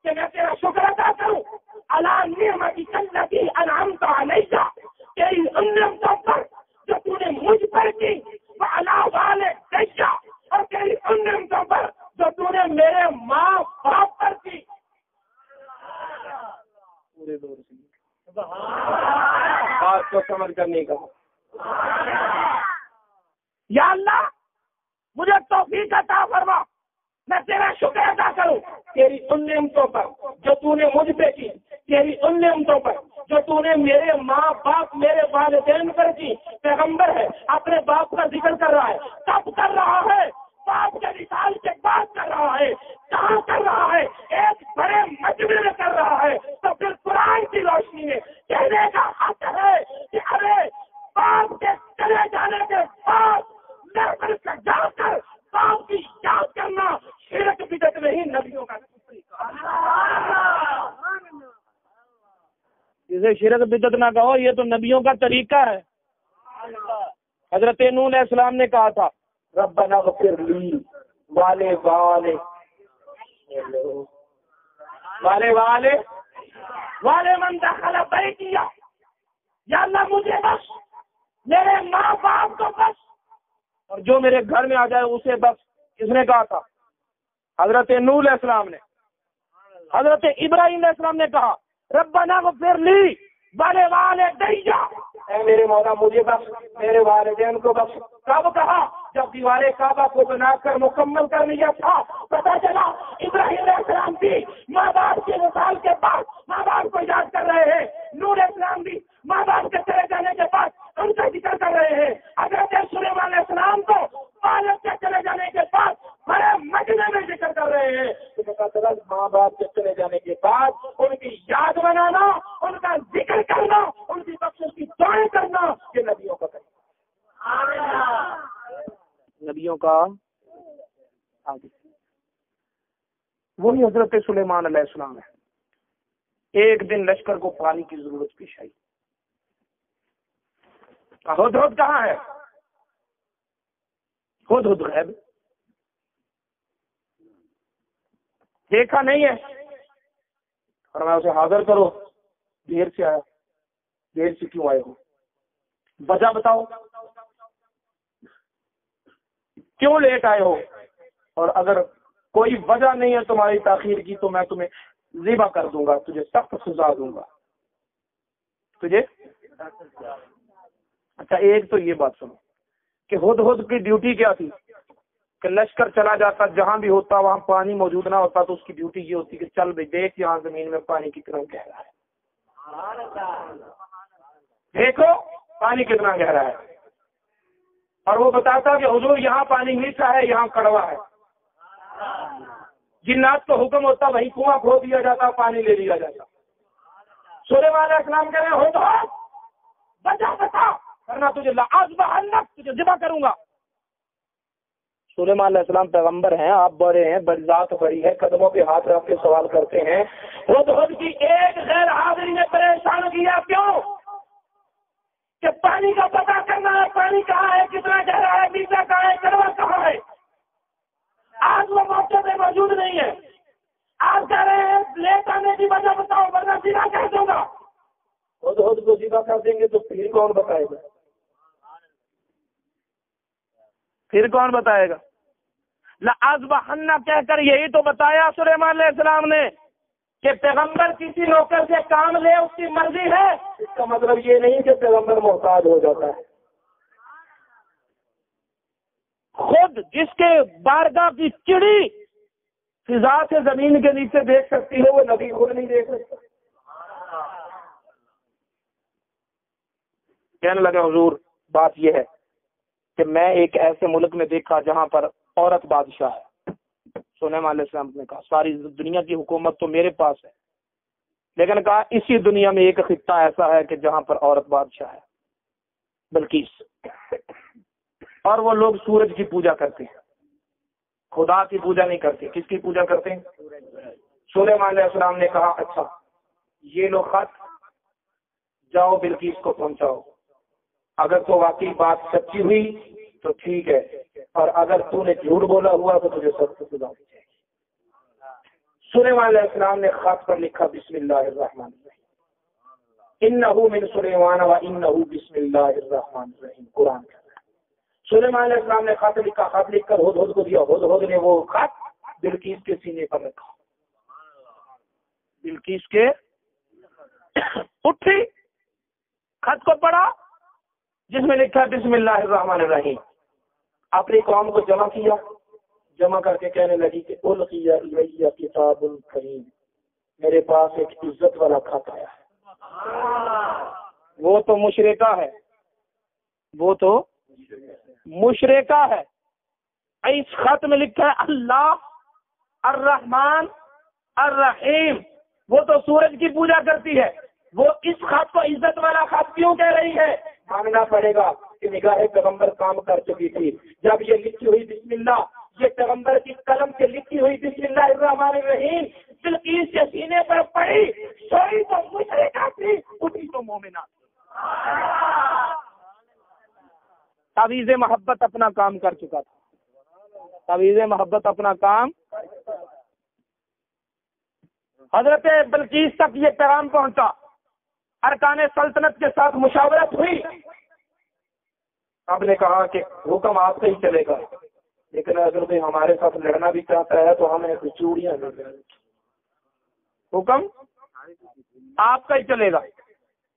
کہ میں تیرا شکر ادا کروں، علی نعمتک التی انعمت علی، تیری ان نعمتوں پر جو تو نے مجھ پر کی، وعلی والدی، اور تیری ان نعمتوں پر جو تو نے میرے ماں باپ پر کی۔ پورے دور سے بات کو سمجھ کرنے کا، یا اللہ مجھے توفیق عطا فرما، میں تیرا شکر ادا کروں تیری ان نعمتوں پر جو تو نے مجھ پہ کی، تیری ان نعمتوں پر جو تو نے میرے ماں باپ میرے والدین پر کی۔ پیغمبر ہے، اپنے باپ کا ذکر کر رہا ہے، کب کر رہا ہے؟ باپ کے مثال کے بعد کر رہا ہے۔ کہاں کر رہا ہے؟ ایک بڑے مجمع میں کر رہا ہے۔ تو پھر قرآن کی روشنی میں کہنے کا حق ہے کہ ارے باپ کے چلے جانے کے بعد محفل سے جا کر باپ کی یاد کرنا شرک بدعت نہیں، نبیوں کا اسے شرک بدعت نہ کہو، یہ تو نبیوں کا طریقہ ہے۔ حضرت نوح علیہ السلام نے کہا تھا ربنا اغفر لی والے من دخل بیتی، یا اللہ مجھے بخش، میرے ماں باپ کو بخش، اور جو میرے گھر میں آ جائے اسے بخش۔ کس نے کہا تھا؟ حضرت نوح علیہ السلام نے۔ حضرت ابراہیم علیہ السلام نے کہا ربنا اغفر لی والدی، اے میرے مولا مجھے بخش، میرے والدین کو بخش۔ کب کہا؟ جب دیوار کعبہ کو بنا کر مکمل کر لیا تھا، پتا چلا ابراہیم علیہ السلام بھی ماں باپ کے وصال کے بعد ماں باپ کو یاد کر رہے ہیں، نوح علیہ السلام بھی ماں باپ کے چلے جانے کے بعد ان کا ذکر کر رہے ہیں، حضرت سلیمان علیہ السلام کو والد کے چلے جانے کے بعد بڑے مجمع میں ذکر کر رہے ہیں۔ تو پتا چلا ماں باپ کے چلے جانے کے بعد ان کی یاد بنانا، ان کا ذکر کرنا، ان کی بخشش کی دعائیں کرنا، یہ نبیوں کا طریقہ، نبیوں کا آگے۔ وہی حضرت سلیمان علیہ السلام ہے۔ ایک دن لشکر کو پانی کی ضرورت پیش آئی۔ ہدہد کہاں ہے؟ ہدہد غائب، دیکھا نہیں ہے، اور میں اسے حاضر کرو، دیر سے آیا، دیر سے کیوں آئے ہو؟ وجہ بتاؤ، کیوں لیٹ آئے ہو؟ اور اگر کوئی وجہ نہیں ہے تمہاری تاخیر کی تو میں تمہیں ذبح کر دوں گا، تجھے سخت سزا دوں گا، تجھے۔ اچھا ایک تو یہ بات سنو کہ ہدہد کی ڈیوٹی کیا تھی کہ لشکر چلا جاتا، جہاں بھی ہوتا وہاں پانی موجود نہ ہوتا تو اس کی ڈیوٹی یہ ہوتی کہ چل بھائی دیکھ یہاں زمین میں پانی کتنا گہرا ہے، دیکھو پانی کتنا گہرا ہے، اور وہ بتاتا کہ حضور یہاں پانی میٹھا ہے، یہاں کڑوا ہے۔ جنات کو حکم ہوتا وہیں کنواں کھو دیا جاتا، پانی لے لیا جاتا۔ سلیمان علیہ السلام کہہ رہے ہو تو وجہ بتا، ورنہ تجھے لأذبحنک، تجھے ذبح کروں گا۔ سلیمان علیہ السلام پیغمبر ہیں، آپ بڑے ہیں، بڑی ذات بڑی ہے، قدموں پہ ہاتھ رکھ کے سوال کرتے ہیں۔ ہدہد کی ایک غیر حاضری نے پریشان کیا، کیوں؟ کہ پانی کا پتہ کرنا ہے، پانی کہاں ہے، کتنا گہرا ہے، میٹھا کہاں ہے، کڑوا کہاں ہے۔ آج وہ موقع پہ موجود نہیں ہے۔ آپ کہہ رہے ہیں لیٹ آنے کی وجہ بتاؤ ورنہ ذبح کر دوں گا۔ ہدہد کو ذبح کر دیں گے تو پھر کون بتائے گا؟ پھر کون بتائے گا؟ لأذبحنک کہہ کر یہی تو بتایا سلیمان علیہ السلام نے کہ پیغمبر کسی نوکر سے کام لے اس کی مرضی ہے، اس کا مطلب یہ نہیں کہ پیغمبر محتاج ہو جاتا ہے۔ خود جس کے بارگاہ کی چڑی فضا سے زمین کے نیچے دیکھ سکتی ہے وہ نبی خود نہیں دیکھ سکتا۔ کہنے لگا حضور بات یہ ہے کہ میں ایک ایسے ملک میں دیکھا جہاں پر عورت بادشاہ ہے۔ سلیمان علیہ السلام نے کہا ساری دنیا کی حکومت تو میرے پاس ہے، لیکن کہا اسی دنیا میں ایک خطہ ایسا ہے کہ جہاں پر عورت بادشاہ ہے، بلقیس، اور وہ لوگ سورج کی پوجا کرتے ہیں، خدا کی پوجا نہیں کرتے۔ کس کی پوجا کرتے ہیں؟ سلیمان علیہ السلام نے کہا اچھا یہ لو خط، جاؤ بلقیس کو پہنچاؤ، اگر تو واقعی بات سچی ہوئی تو ٹھیک ہے، اور اگر تو نے جھوٹ بولا ہوا تو تجھے سخت سزا دی جائے گی۔ سلیمان علیہ السلام نے خط پر لکھا بسم اللہ الرحمن الرحیم، انہ من سلیمان و انہ بسم اللہ الرحمن الرحیم، قرآن کا۔ سلیمان علیہ السلام نے خط لکھا، خط لکھ کر ہدہد کو دیا، ہدہد نے وہ خط بلقیس کے سینے پر رکھا۔ بلقیس کے اٹھی، خط کو پڑھا جس میں لکھا بسم اللہ الرحمن الرحیم، اپنی قوم کو جمع کیا، جمع کر کے کہنے لگی کہ القی الیہ کتاب کریم، میرے پاس ایک عزت والا خط آیا ہے، وہ تو مشرکہ ہے، وہ تو مشرکہ ہے، اس خط میں لکھا ہے اللہ الرحمن الرحیم، وہ تو سورج کی پوجا کرتی ہے، وہ اس خط کو عزت والا خط کیوں کہہ رہی ہے؟ ماننا پڑے گا کہ نگاہ پیغمبر کام کر چکی تھی، جب یہ لکھی ہوئی بسم اللہ، یہ پیغمبر کی قلم سے لکھی ہوئی بسم اللہ الرحمن الرحیم بلقیس کے سینے پر پڑی، سوئی تو مشرکہ تھی، اٹھی تو مومنہ تھی۔ تعویذ محبت اپنا کام کر چکا تھا، تعویذ محبت اپنا کام۔ حضرت بلقیس تک یہ پیغام پہنچا، ارکان سلطنت کے ساتھ مشاورت ہوئی، سب نے کہا کہ حکم آپ سے ہی چلے گا، لیکن اگر کوئی ہمارے ساتھ لڑنا بھی چاہتا ہے تو ہمیں کچھ چوڑیاں دے دیں، حکم آپ کا ہی چلے گا،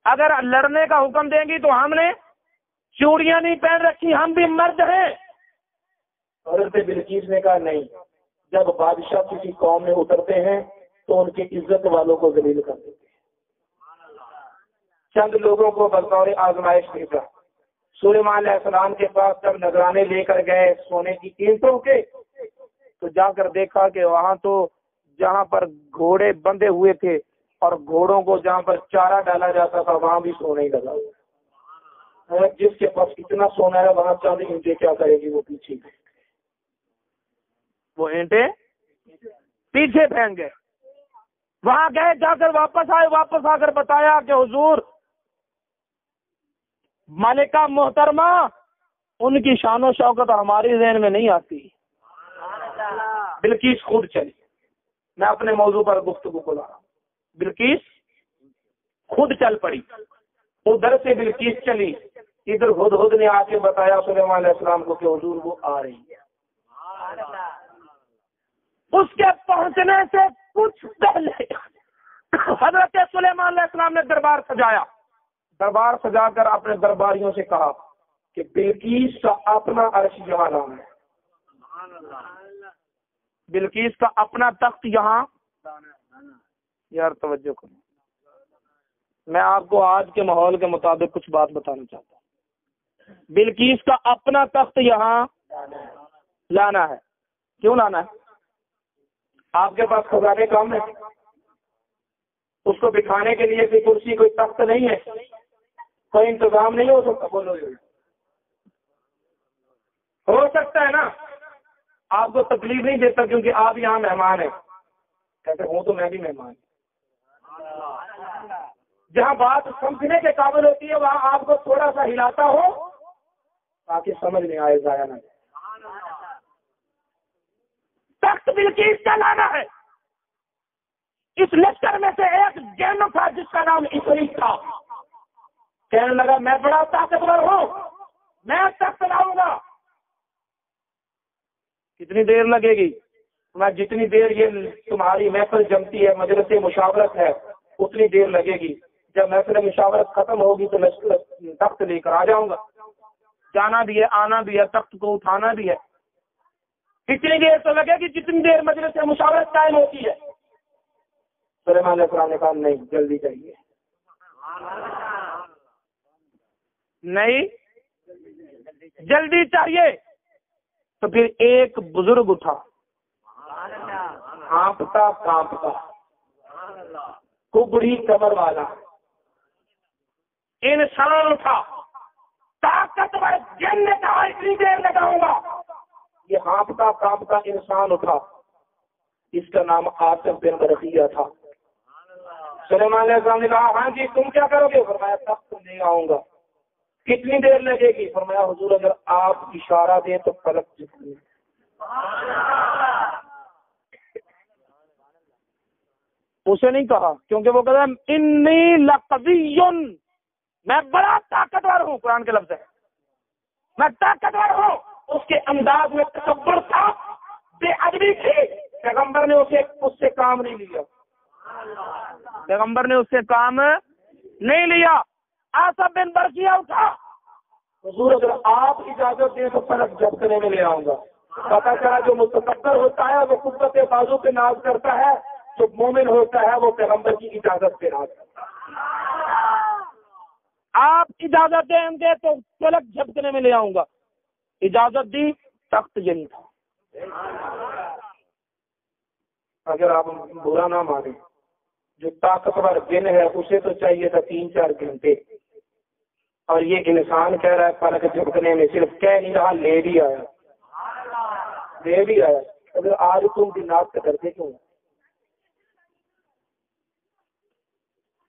اگر لڑنے کا حکم دیں گی تو ہم نے چوڑیاں نہیں پہن رکھی، ہم بھی مرد ہیں۔ حضرت بلقیس نے کہا نہیں، جب بادشاہ کسی قوم میں اترتے ہیں تو ان کی عزت والوں کو ذلیل کر دیتے ہیں۔ چند لوگوں کو بطور آزمائش بھیجا، سلیمان علیہ السلام کے پاس جب نذرانے لے کر گئے سونے کی قیمتوں کے، تو جا کر دیکھا کہ وہاں تو جہاں پر گھوڑے بندھے ہوئے تھے اور گھوڑوں کو جہاں پر چارہ ڈالا جاتا تھا وہاں بھی سونا ہی لگا ہوا۔ جس کے پاس اتنا سونا ہے وہاں چاندی اینٹیں کیا کرے گی، وہ پیچھے وہ اینٹیں پیچھے پھینک گئے۔ وہاں گئے، جا کر واپس آئے، واپس آ کر بتایا کہ حضور ملکہ محترمہ ان کی شان و شوکت ہماری ذہن میں نہیں آتی۔ بلقیس خود چلی، میں اپنے موضوع پر گفتگو کو لا رہا ہوں، بلقیس خود چل پڑی، ادھر سے بلقیس چلی، ادھر ہدہد نے آ کے بتایا سلیمان علیہ السلام کو کہ حضور وہ آ رہی ہے۔ اس کے پہنچنے سے کچھ پہلے حضرت سلیمان علیہ السلام نے دربار سجایا، دربار سجا کر اپنے درباریوں سے کہا کہ بلقیس کا اپنا عرش یہاں لانا ہے، بلقیس کا اپنا تخت یہاں۔ یار توجہ کرو، میں آپ کو آج کے ماحول کے مطابق کچھ بات بتانا چاہتا ہوں۔ بلقیس کا اپنا تخت یہاں لانا ہے، کیوں لانا ہے؟ آپ کے پاس خزانے کم ہے، اس کو بٹھانے کے لیے کوئی کرسی کوئی تخت نہیں ہے، کوئی انتظام نہیں ہو سکتا؟ بولو، ہو سکتا ہے نا؟ آپ کو تکلیف نہیں دیتا کیونکہ آپ یہاں مہمان ہیں، کہتے ہوں تو میں بھی مہمان ہوں۔ جہاں بات سمجھنے کے قابل ہوتی ہے وہاں آپ کو تھوڑا سا ہلاتا ہو تاکہ سمجھ میں آئے، ضائع نہ جائے۔ تخت بلقیس کا لانا ہے۔ اس لشکر میں سے ایک جن تھا جس کا نام عفریت تھا، کہنے لگا میں بڑا طاقتور ہوں، میں تخت لاؤں گا۔ کتنی دیر لگے گی؟ میں جتنی دیر یہ تمہاری محفل جمتی ہے، مجلس مشاورت ہے، اتنی دیر لگے گی۔ جب محفل مشاورت ختم ہوگی تو تخت لے کر آ جاؤں گا، جانا بھی ہے، آنا بھی ہے، تخت کو اٹھانا بھی ہے۔ اتنی دیر تو لگے گی جتنی دیر مجلس مشاورت قائم ہوتی ہے۔ سلیمان علیہ السلام نے کہا نہیں، جلدی چاہیے، نہیں جلدی چاہیے۔ تو پھر ایک بزرگ اٹھا، ہانپتا کانپتا، کبڑی کمر والا انسان اٹھا، طاقتور جن نے کہا اتنی دیر لگاؤں گا۔ یہ ہانپتا کانپتا انسان اٹھا، اس کا نام آصف بن برقیہ تھا۔ سلیمان علیہ السلام نے کہا ہاں جی تم کیا کرو گے؟ فرمایا تخت لے آؤں گا. کتنی دیر لگے گی؟ فرمایا حضور اگر آپ اشارہ دیں تو پلک جھپکے. اسے نہیں کہا کیونکہ وہ کہتا ہے انی لقوی، میں بڑا طاقتور ہوں. قرآن کے لفظ ہے میں طاقتور ہوں. اس کے انداز میں تکبر تھا، بے ادبی تھی. پیغمبر نے اس سے کام نہیں لیا. پیغمبر نے اس سے کام نہیں لیا. آصف بن برقیہ اٹھا، حضور اگر آپ اجازت دیں تو پلک جھپکنے میں لے آؤں گا. پتا چلا جو متکبر ہوتا ہے وہ قوت بازو پہ ناز کرتا ہے، جو مومن ہوتا ہے وہ پیغمبر کی اجازت پہ ناز کرتا ہے. آپ اجازت دیں گے تو پلک جھپکنے میں لے آؤں گا. اجازت دی، تخت جن تھا. اگر آپ برا نہ مانیں، جو طاقتور جن ہے اسے تو چاہیے تھا 3-4 گھنٹے، اور یہ انسان کہہ رہا ہے پلک جھپکنے میں. صرف کہہ نہیں رہا، لے بھی آیا. لے بھی آیا. اگر آج تم جنات سے ڈرتے کیوں؟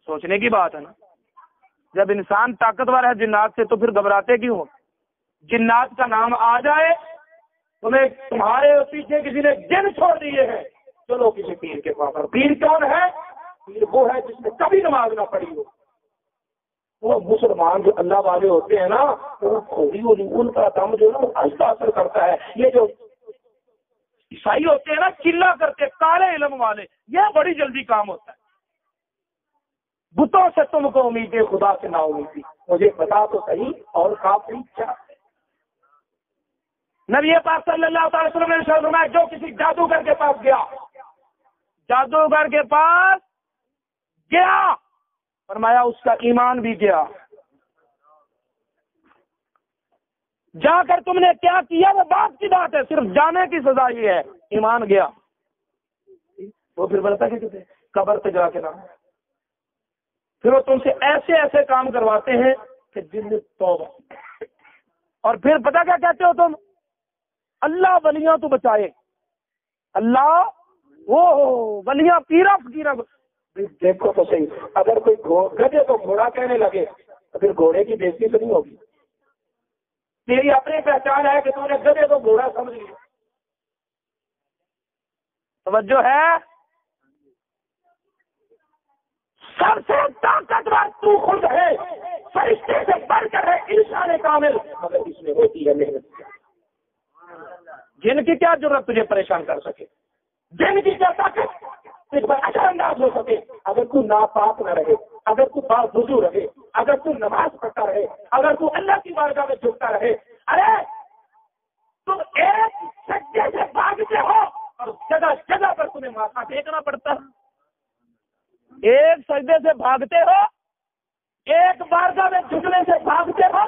سوچنے کی بات ہے نا. جب انسان طاقتور ہے جنات سے تو پھر گھبراتے کیوں؟ جنات کا نام آ جائے تمہیں، تمہارے پیچھے کسی نے جن چھوڑ دیے ہیں، چلو کسی پیر کے پاس. پیر کون ہے؟ پیر وہ ہے جس نے کبھی نماز نہ پڑھی ہو. وہ مسلمان جو اللہ والے ہوتے ہیں نا، وہ کھوڑی ہولی ان کا دم جو ہے نا آہستہ اثر کرتا ہے. یہ جو عیسائی ہوتے ہیں نا چلا کرتے، کالے علم والے، یہ بڑی جلدی کام ہوتا ہے. بتوں سے تم کو امید ہے، خدا سے نہ امیدی. مجھے بتا تو صحیح اور کافی کیا. نبی پاک صلی اللہ تعالی وسلم نے فرمایا جو کسی جادوگر کے پاس گیا، جادوگر کے پاس گیا، فرمایا اس کا ایمان بھی گیا. جا کر تم نے کیا کیا وہ بات کی بات ہے، صرف جانے کی سزا یہ ہے، ایمان گیا. وہ پھر بڑھتا کہ قبر پہ جا کے نہ، پھر وہ تم سے ایسے ایسے کام کرواتے ہیں کہ جن میں توبہ. اور پھر پتہ کیا کہتے ہو تم؟ اللہ ولیاں تو بچائے. اللہ وہ ولیاں پیرا فقیرہ. دیکھو تو صحیح، اگر کوئی گدھے کو گھوڑا کہنے لگے تو پھر گھوڑے کی بےزتی تو نہیں ہوگی. تیری اپنی پہچان ہے کہ تم نے گدھے کو گھوڑا سمجھ لیا. توجہ ہے؟ سب سے طاقتور تو خود ہے، فرشتے سے بڑھ کر ہے انسان کامل، مگر اس میں ہوتی ہے محنت. جن کی کیا ضرورت تجھے پریشان کر سکے؟ جن کی کیا طاقت اس پر اثر انداز ہو سکے؟ اگر تو ناپاک نہ رہے، اگر تو باوضو رہے، اگر تو نماز پڑھتا رہے، اگر تو اللہ کی بارگاہ میں جھکتا رہے. ارے تم ایک سجدے سے بھاگتے ہو اور جگہ جگہ پر تمہیں ماتھا ٹیکنا پڑتا ہے. ایک سجدے سے بھاگتے ہو، ایک بارگاہ میں جھکنے سے بھاگتے ہو،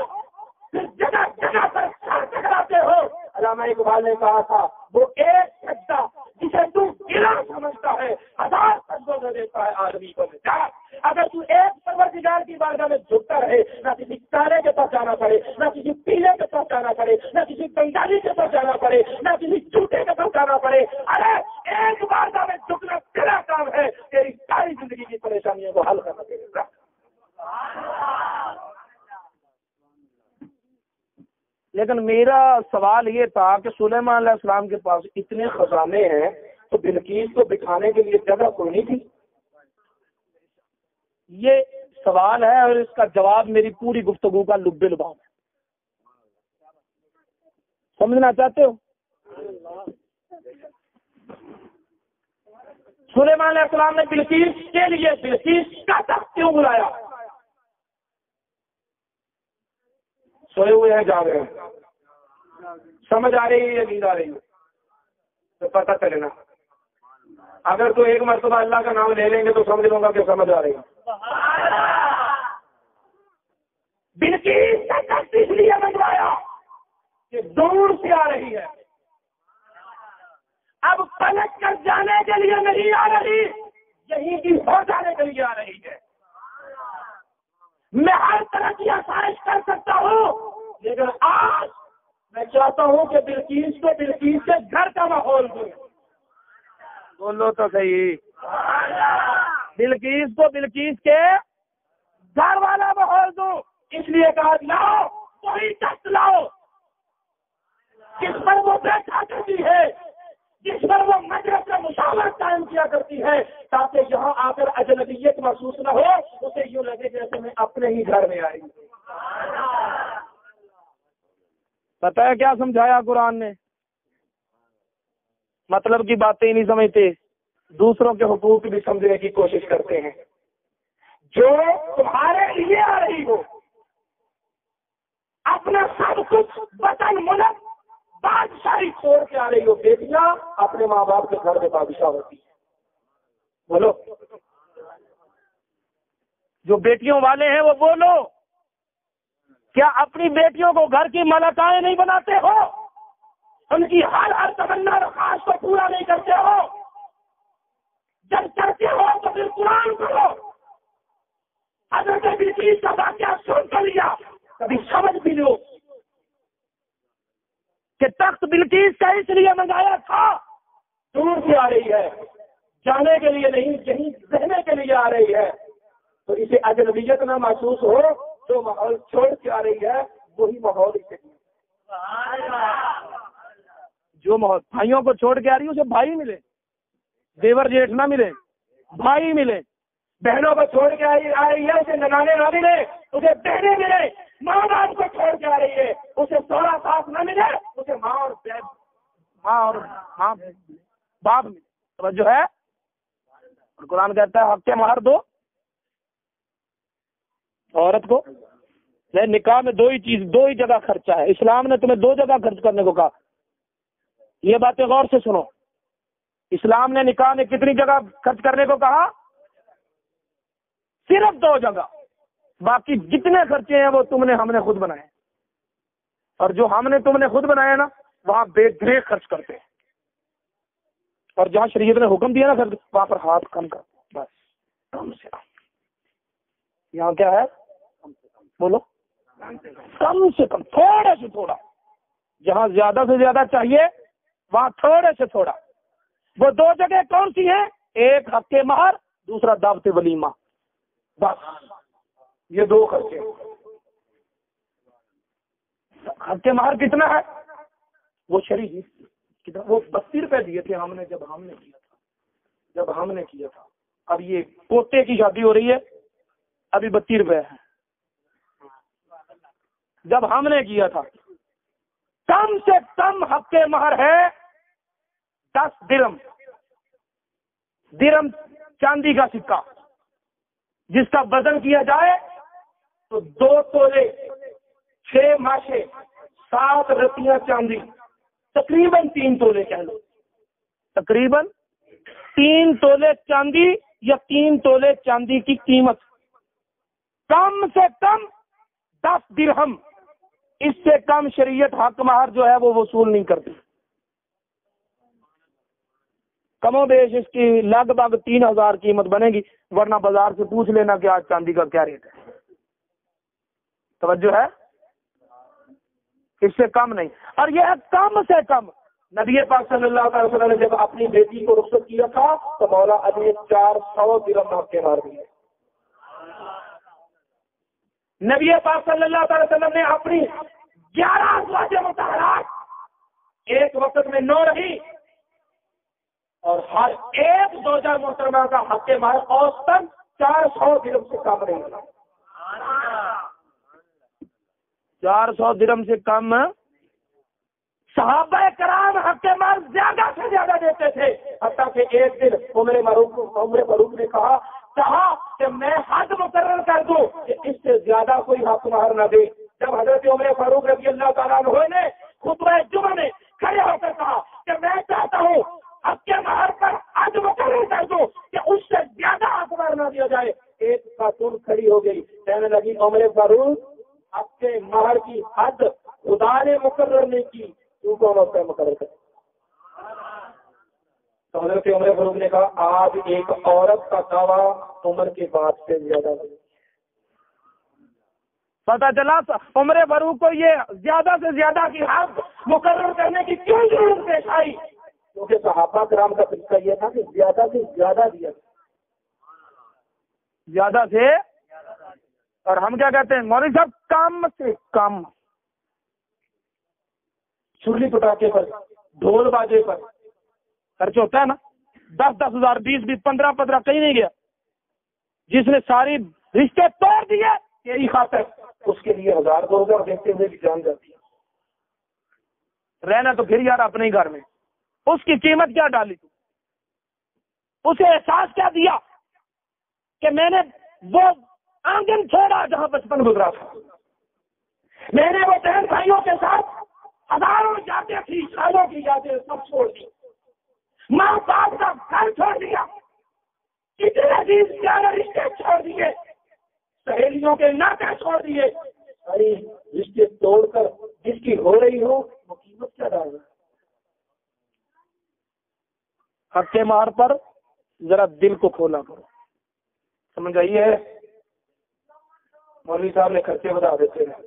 پھر جگہ جگہ پر سر ٹکراتے ہو. علامہ اقبال نے کہا تھا وہ ایک سجدہ جسے تو گلا سمجھتا ہے 1000 سجدوں میں دیتا ہے آدمی کو نجات. اگر تو ایک پروردگار کی بارگاہ میں جھکتا رہے، نہ کسی کالے کے پاس جانا پڑے، نہ کسی پیلے کے پاس جانا پڑے، نہ کسی بنگالی کے پاس جانا پڑے، نہ کسی جوتے کے پاس جانا پڑے. ارے ایک بارگاہ میں جھکنا تیرا کام ہے، تیری ساری زندگی کی پریشانیوں کو حل کرنا پڑے گا. لیکن میرا سوال یہ تھا کہ سلیمان علیہ السلام کے پاس اتنے خزانے ہیں تو بلقیس کو بٹھانے کے لیے جگہ کوئی نہیں تھی. یہ سوال ہے اور اس کا جواب میری پوری گفتگو کا لب لبام ہے. سمجھنا چاہتے ہو؟ سلیمان علیہ السلام نے بلقیس کے لیے بلقیس کا تخت کیوں بلایا؟ سوئے ہوئے ہیں، جا رہے ہیں، سمجھ آ رہی ہے یا نیند آ رہی ہے تو پتہ چلے نا. اگر تو ایک مرتبہ اللہ کا نام لے لیں گے تو سمجھ لوں گا کہ سمجھ آ رہی ہے. بلقیس کا تخت اس لیے بنوایا کہ دور سے آ رہی ہے، اب پلٹ کر جانے کے لیے نہیں آ رہی، یہیں کی ہو جانے کے لیے آ رہی ہے. میں ہر طرح کی آسائش کر سکتا ہوں، لیکن آج میں چاہتا ہوں کہ بلقیس کو بلقیس کے گھر کا ماحول دوں. بولو تو صحیح. بلقیس کو بلقیس کے گھر والا ماحول دو، اس لیے کہا لاؤ وہی تخت لاؤ جس پر وہ بیٹھا کرتی ہے، جس پر وہ مجلس میں مشاورت قائم کیا کرتی ہے، تاکہ یہاں آ کر اجنبیت محسوس نہ ہو، اسے یوں لگے جیسے میں اپنے ہی گھر میں آئی۔ پتہ ہے کیا سمجھایا قرآن نے؟ مطلب کی باتیں ہی نہیں سمجھتے، دوسروں کے حقوق بھی سمجھنے کی کوشش کرتے ہیں۔ جو تمہارے لیے آ رہی ہو، اپنا سب کچھ وطن ملک بادشاہی چھوڑ کے آ رہی ہو، بیٹیاں اپنے ماں باپ کے گھر میں بادشاہ ہوتی ہے۔ بولو، جو بیٹیوں والے ہیں وہ بولو، کیا اپنی بیٹیوں کو گھر کی ملکائیں نہیں بناتے ہو؟ ان کی ہر تمنا اور خواہش کو پورا نہیں کرتے ہو؟ جب کرتے ہو تو پھر قرآن پڑھو، حضرت بلقیس کا واقعہ سن کر لیا، کبھی سمجھ بھی لو کہ تخت بلقیس کا اس لیے منگایا تھا، دور سے آ رہی ہے، جانے کے لیے نہیں، یہیں رہنے کے لیے آ رہی ہے، تو اسے اجنبیت نہ محسوس ہو، جو ماحول چھوڑ کے آ رہی ہے وہی ماحول اسے، جو ماحول بھائیوں کو چھوڑ کے آ رہی ہے اسے بھائی ملے، دیور جیٹھ نہ ملے، بھائی ملے، بہنوں کو چھوڑ کے آ رہی ہے اسے ننانے نہ ملے، اسے بہنیں ملے، ماں باپ کو چھوڑ کے آ رہی ہے اسے سونا ساس نہ ملے، اسے ماں اور باپ ملے۔ توجہ ہے؟ اور قرآن کہتا ہے حق کے مہر دو عورت کو۔ نکاح میں دو ہی جگہ خرچہ ہے، اسلام نے تمہیں 2 جگہ خرچ کرنے کو کہا۔ یہ باتیں غور سے سنو، اسلام نے نکاح میں کتنی جگہ خرچ کرنے کو کہا؟ صرف 2 جگہ، باقی جتنے خرچے ہیں وہ ہم نے خود بنائے، اور جو ہم نے تم نے خود بنایا نا وہاں بے دریغ خرچ کرتے ہیں، اور جہاں شریعت نے حکم دیا نا خرچ وہاں پر ہاتھ کم کر، بس کم سے کم۔ یہاں کیا ہے؟ بولو، کم سے کم، تھوڑے سے تھوڑا، جہاں زیادہ سے زیادہ چاہیے وہاں تھوڑے سے تھوڑا۔ وہ 2 جگہ کون سی ہیں؟ ایک حق مہر، دوسرا دعوت ولیمہ، بس یہ 2 خرچے۔ حق مہر کتنا ہے؟ وہ شریح کتنا؟ وہ 32 روپے دیے تھے ہم نے جب ہم نے کیا تھا۔ اب یہ پوتے کی شادی ہو رہی ہے، ابھی 32 روپے ہے، جب ہم نے کیا تھا کم سے کم حق مہر ہے 10 درم چاندی کا سکہ، جس کا وزن کیا جائے تو 2 تولے 6 ماشے 7 رتیاں چاندی، تقریباً 3 تولے کہہ لو، تقریباً 3 تولے چاندی یا 3 تولے چاندی کی قیمت، کم سے کم 10 درہم، اس سے کم شریعت حق مہر جو ہے وہ وصول نہیں کرتی۔ کم و بیش اس کی لگ بھگ 3000 قیمت بنے گی، ورنہ بازار سے پوچھ لینا کہ آج چاندی کا کیا ریٹ ہے۔ توجہ ہے؟ اس سے کم نہیں، اور یہ ہے کم سے کم۔ نبی پاک صلی اللہ علیہ وسلم نے جب اپنی بیٹی کو رخصت کیا تھا تو مولا علی نے 400 درہم حق مہر دیے۔ نبی پاک صلی اللہ علیہ وسلم نے اپنی 11 ازواج مطہرات ایک وقت میں 9 رہی، اور ہر ایک زوجہ محترمہ کا حق مہر اوسطاً 400 درہم سے کم نہیں ہوگا۔ 400 درہم سے کم صحابہ کرام حق مہر زیادہ سے زیادہ دیتے تھے، حتیٰ کہ ایک دن عمر فاروق نے کہا کہ میں حد مقرر کر دوں کہ اس سے زیادہ کوئی حق مہر نہ دے۔ جب حضرت عمر فاروق رضی اللہ تعالیٰ عنہ نے خطبہ جمعہ میں کھڑے ہو کر کہا کہ میں چاہتا ہوں حق کے مہر پر حد مقرر کر دوں کہ اس سے زیادہ حق مہر نہ دیا جائے، ایک خاتون کھڑی ہو گئی، کہنے لگی عمر فاروق حق کے مہر کی حد خدا نے مقرر نہیں کی، تو کون ہوتا ہے مقرر کر؟ تو حضرت عمر فاروق نے کہا آج ایک عورت کا دعویٰ عمر کے بعد سے زیادہ ہے۔ پتا چلا عمر فاروق کو یہ زیادہ سے زیادہ کی حد مقرر کرنے کی کیوں ضرورت پیش آئی؟ کیونکہ صحابہ کرام کا طریقہ یہ تھا کہ زیادہ سے زیادہ دیا، زیادہ سے، اور ہم کیا کہتے ہیں مولوی صاحب کم سے کم، چھری پٹاخے پر، ڈھول باجے پر خرچ ہوتا ہے نا، 10 ہزار، 20 15 کہیں نہیں گیا. جس نے ساری رشتے توڑ دیے تیری خاطر، اس کے لیے 1000 2000 دیتے ہوئے بھی جان جاتی ہے. رہنا تو پھر یار اپنے ہی گھر میں، اس کی قیمت کیا ڈالی تو؟ اسے احساس کیا دیا کہ میں نے وہ آنگن چھوڑا جہاں بچپن گزرا تھا، میں نے وہ بہن بھائیوں کے ساتھ ہزاروں یادیں تھی، سالوں کی یادیں سب چھوڑ دی، ماں باپ کا گھر چھوڑ دیا، کتنے عزیز پیارے رشتے چھوڑ دیے، سہیلیوں کے ناطے چھوڑ دیے، ساری رشتے توڑ کر جس کی ہو رہی ہو وہ قیمت کیا ڈال رہا ہے؟ حق کے مار پر ذرا دل کو کھولا کرو. سمجھ آئی ہے؟ مولوی صاحب نے خرچے بتا دیتے ہیں.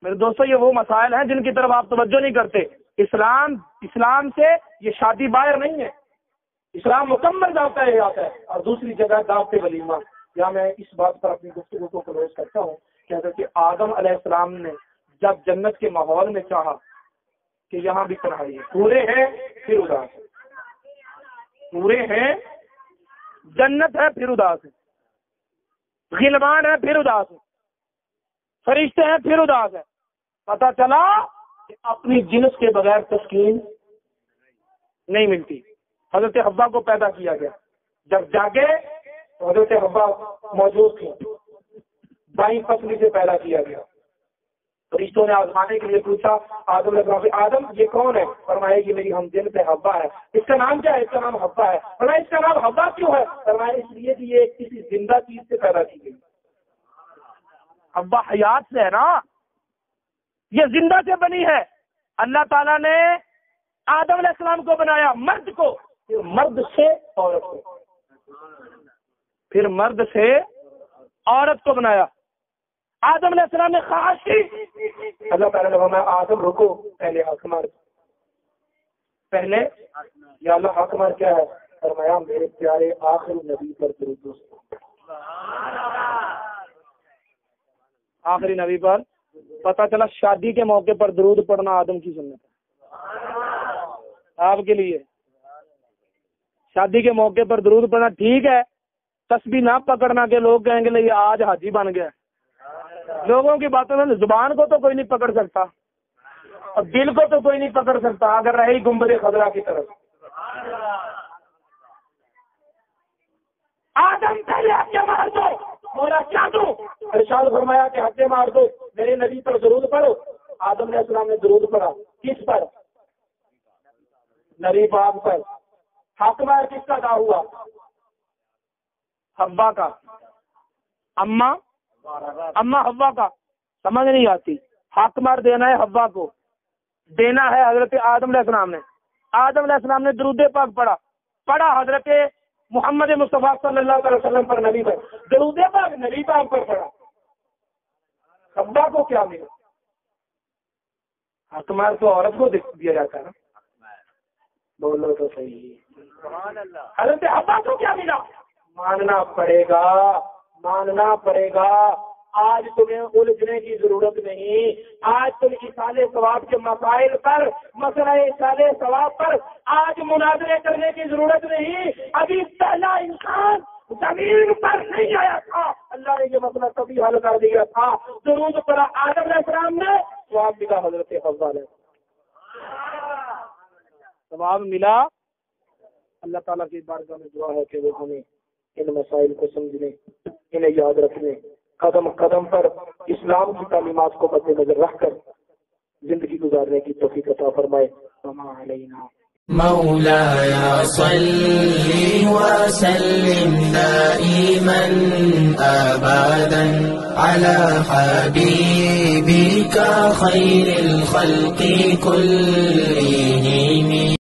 میرے دوستو یہ وہ مسائل ہیں جن کی طرف آپ توجہ نہیں کرتے. اسلام سے یہ شادی باہر نہیں ہے، اسلام مکمل دعوت ہے آتا ہے. اور دوسری جگہ دعوت ولیمہ. یا میں اس بات پر اپنی گفتگو کو کلوز کرتا ہوں کہ حضرت آدم علیہ السلام نے جب جنت کے ماحول میں چاہا کہ یہاں بھی تنہائی ہے، پورے ہیں پھر اداس ہے، پورے ہیں جنت ہے پھر اداس ہے، غلمان ہے پھر اداس ہے، فرشتے ہیں پھر اداس ہے. پتہ چلا کہ اپنی جنس کے بغیر تسکین نہیں ملتی. حضرت حوا کو پیدا کیا گیا، جب جاگے تو حضرت حوا موجود تھی، بائیں پسلی سے پیدا کیا گیا. فرشتوں نے آزمانے کے لیے پوچھا آدم آدم یہ کون ہے؟ فرمایا یہ میری ہمجنس ہے، حوا ہے. اس کا نام کیا ہے؟ اس کا نام حوا ہے. فرمایا اس کا نام حوا کیوں ہے؟ فرمایا اس لیے کہ یہ کسی زندہ چیز سے پیدا کی گئی. حوا حیات سے ہے نا، یہ زندہ سے بنی ہے. اللہ تعالیٰ نے آدم علیہ السلام کو بنایا مرد کو، پھر مرد سے عورت کو، پھر مرد سے عورت کو بنایا. آدم علیہ السلام نے خواہش کی، اللہ تعالیٰ نے فرمایا آدم رکو، پہلے حق مار. پہلے یا اللہ حق مار کیا ہے؟ فرمایا میرے پیارے آخری نبی پر درود. آخری نبی پر. پتہ چلا شادی کے موقع پر درود پڑھنا آدم کی سنت ہے. آپ کے لیے شادی کے موقع پر درود پڑھنا ٹھیک ہے، تسبیح نہ پکڑنا کہ لوگ کہیں گے یہ آج حاجی بن گیا. لوگوں کی باتوں میں زبان کو تو کوئی نہیں پکڑ سکتا اور دل کو تو کوئی نہیں پکڑ سکتا اگر رہی گنبد خضرا کی طرف. آدم پہلے حق مار دو، مولا کیا دوں؟ ارشاد فرمایا کہ حق مار دو، میرے نبی پر درود پڑھو. آدم علیہ السلام نے درود پڑھا. کس پر؟ نبی پاک پر. حق مار کس کا ادا ہوا؟ حوا کا. اما حوا کا. سمجھ نہیں آتی. حق مار دینا ہے حوا کو، دینا ہے حضرت آدم علیہ السلام نے. آدم علیہ السلام نے درود پاک پڑھا حضرت محمد مصطفیٰ صلی اللہ علیہ وسلم پر، نبی پر. درود پاک نبی پاک پر پڑھا. حوا کو کیا ملا؟ حق مار تو عورت کو دیا جاتا ہے نا. بولو تو صحیح. حضرت حوا کو کیا ملا؟ ماننا پڑے گا. آج تمہیں الجھنے کی ضرورت نہیں. آج تم ایصال ثواب کے مسائل پر، مسئلہ ایصال ثواب پر آج مناظرے کرنے کی ضرورت نہیں. ابھی پہلا انسان زمین پر نہیں آیا تھا، اللہ نے یہ مسئلہ کبھی حل کر دیا تھا. درود پڑھا آدم علیہ السلام نے، ثواب ملا حضرت حوا نے. ثواب ملا. اللہ تعالیٰ کی بارگاہ میں دعا ہے کہ وہ ہمیں ان مسائل کو سمجھنے، انہیں یاد رکھنے، قدم قدم پر اسلام کی تعلیمات کو مد نظر رکھ کر زندگی گزارنے کی توفیق عطا فرمائے. وما علینا. مولاي صل وسلم دائما أبدا على حبيبك خير الخلق كلهم.